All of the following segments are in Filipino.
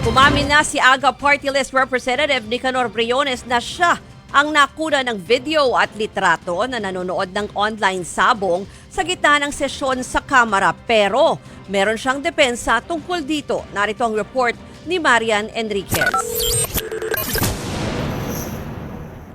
Umamin na si AGA Party List Representative Nicanor Briones na siya ang nakuna ng video at litrato na nanonood ng online sabong sa gitna ng sesyon sa Kamara. Pero meron siyang depensa tungkol dito. Narito ang report ni Marian Enriquez.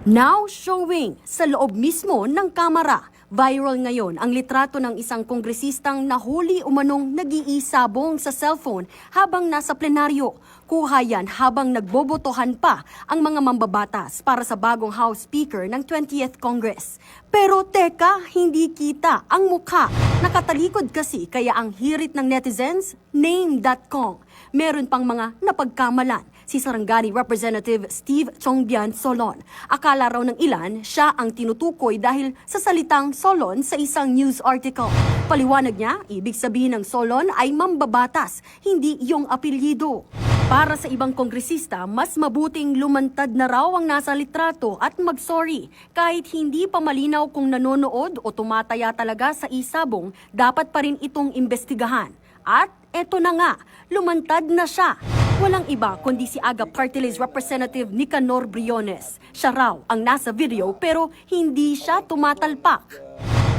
Now showing sa loob mismo ng Kamara. Viral ngayon ang litrato ng isang kongresistang nahuli umanong nag-iisabong sa cellphone habang nasa plenaryo. Kuha yan habang nagbobotohan pa ang mga mambabatas para sa bagong House Speaker ng 20th Congress. Pero teka, hindi kita ang mukha. Nakatalikod kasi kaya ang hirit ng netizens, name.com. Meron pang mga napagkamalan. Si Sarangani Representative Steve Chongbian Solon. Akala raw ng ilan, siya ang tinutukoy dahil sa salitang Solon sa isang news article. Paliwanag niya, ibig sabihin ng Solon ay mambabatas, hindi yung apelyido. Para sa ibang kongresista, mas mabuting lumantad na raw ang nasa litrato at mag-sorry. Kahit hindi pa malinaw kung nanonood o tumataya talaga sa isabong, dapat pa rin itong imbestigahan. At eto na nga, lumantad na siya. Walang iba kundi si AGA Party List Representative Nicanor Briones. Siya raw ang nasa video pero hindi siya tumatalpak.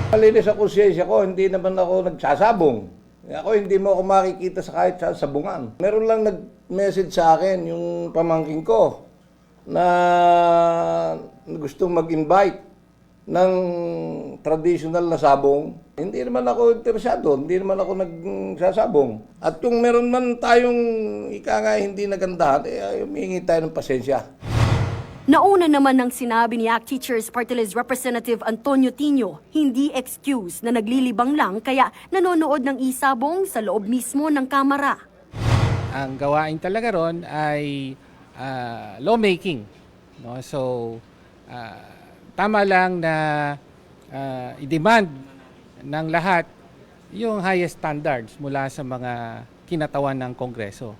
Malinis ang konsensya ko, hindi naman ako nagsasabong. Ako hindi mo ako makikita sa kahit sa sabungan. Meron lang nag-message sa akin yung pamangkin ko na gustong mag-invite ng traditional na sabong. Hindi naman ako interesado, hindi naman ako nagsasabong. At kung meron man tayong hindi nagandahan, humingi tayo ng pasensya. Nauna naman ng sinabi ni ACT Teachers Party List Representative Antonio Tino, hindi excuse na naglilibang lang kaya nanonood ng isabong sa loob mismo ng Kamara. Ang gawain talaga ron ay lawmaking. No? So, tama lang na i-demand ng lahat yung highest standards mula sa mga kinatawan ng Kongreso.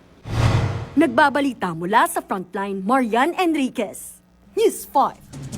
Nagbabalita mula sa Frontline, Marian Enriquez, News 5.